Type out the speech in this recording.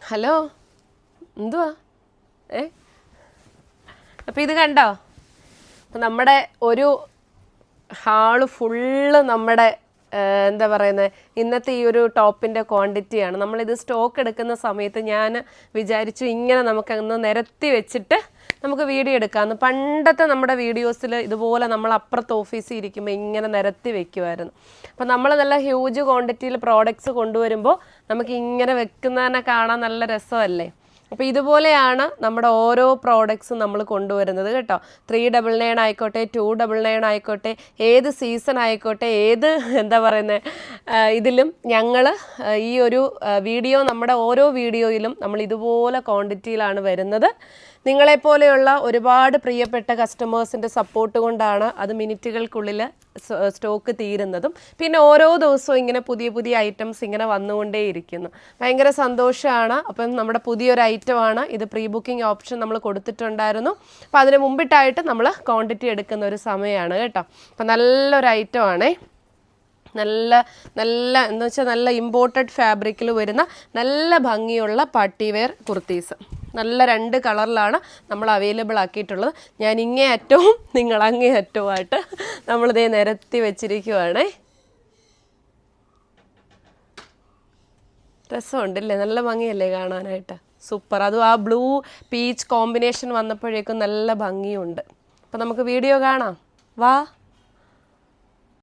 Hello, എന്തുവാ അപ്പോൾ ഇത് കണ്ടോ? അപ്പം നമ്മുടെ ഒരു ഹാള് ഫുള്ള് നമ്മുടെ എന്താ പറയുന്നത്, ഇന്നത്തെ ഈ ഒരു ടോപ്പിൻ്റെ ക്വാണ്ടിറ്റിയാണ്. നമ്മളിത് സ്റ്റോക്ക് എടുക്കുന്ന സമയത്ത് ഞാൻ വിചാരിച്ചു ഇങ്ങനെ നമുക്കൊന്ന് നിരത്തി വെച്ചിട്ട് നമുക്ക് വീഡിയോ എടുക്കാമെന്ന്. പണ്ടത്തെ നമ്മുടെ വീഡിയോസിൽ ഇതുപോലെ നമ്മൾ അപ്പുറത്ത് ഓഫീസിൽ ഇരിക്കുമ്പോൾ ഇങ്ങനെ നിരത്തി വെക്കുമായിരുന്നു. അപ്പോൾ നമ്മൾ നല്ല ഹ്യൂജ് ക്വാണ്ടിറ്റിയിൽ പ്രോഡക്റ്റ്സ് കൊണ്ടുവരുമ്പോൾ നമുക്ക് ഇങ്ങനെ വെക്കുന്നതന്നെ കാണാൻ നല്ല രസമല്ലേ. അപ്പോൾ ഇതുപോലെയാണ് നമ്മുടെ ഓരോ പ്രോഡക്ട്സും നമ്മൾ കൊണ്ടുവരുന്നത് കേട്ടോ. 399 ആയിക്കോട്ടെ, 299 ആയിക്കോട്ടെ, ഏത് സീസൺ ആയിക്കോട്ടെ, ഏത് എന്താ പറയുന്നത് ഇതിലും ഞങ്ങൾ ഈ ഒരു വീഡിയോ, നമ്മുടെ ഓരോ വീഡിയോയിലും നമ്മൾ ഇതുപോലെ ക്വാണ്ടിറ്റിയിലാണ് വരുന്നത്. നിങ്ങളെപ്പോലെയുള്ള ഒരുപാട് പ്രിയപ്പെട്ട കസ്റ്റമേഴ്സിൻ്റെ സപ്പോർട്ട് കൊണ്ടാണ് അത് മിനിറ്റുകൾക്കുള്ളിൽ സ്റ്റോക്ക് തീരുന്നതും. പിന്നെ ഓരോ ദിവസവും ഇങ്ങനെ പുതിയ പുതിയ ഐറ്റംസ് ഇങ്ങനെ വന്നുകൊണ്ടേയിരിക്കുന്നു. ഭയങ്കര സന്തോഷമാണ്. അപ്പം നമ്മുടെ പുതിയൊരു ഐറ്റമാണ് ഇത്. പ്രീ ബുക്കിംഗ് ഓപ്ഷൻ നമ്മൾ കൊടുത്തിട്ടുണ്ടായിരുന്നു. അപ്പോൾ അതിന് മുമ്പിട്ടായിട്ട് നമ്മൾ ക്വാണ്ടിറ്റി എടുക്കുന്ന ഒരു സമയമാണ് കേട്ടോ. അപ്പം നല്ലൊരു ഐറ്റമാണേ. നല്ല നല്ല എന്ന് വെച്ചാൽ നല്ല ഇമ്പോർട്ടഡ് ഫാബ്രിക്കിൽ വരുന്ന നല്ല ഭംഗിയുള്ള പാർട്ടി വെയർ കുർത്തീസ്. നല്ല 2 കളറിലാണ് നമ്മൾ അവൈലബിൾ ആക്കിയിട്ടുള്ളത്. ഞാൻ ഇങ്ങേ അറ്റവും നിങ്ങൾ അങ്ങേ അറ്റവുമായിട്ട് നമ്മളിതേ നിരത്തി വെച്ചിരിക്കുവാണേ. രസമുണ്ടല്ലേ, നല്ല ഭംഗിയല്ലേ കാണാനായിട്ട്. സൂപ്പർ. അതും ആ ബ്ലൂ പീച്ച് കോമ്പിനേഷൻ വന്നപ്പോഴേക്കും നല്ല ഭംഗിയുണ്ട്. അപ്പം നമുക്ക് വീഡിയോ കാണാം, വാ.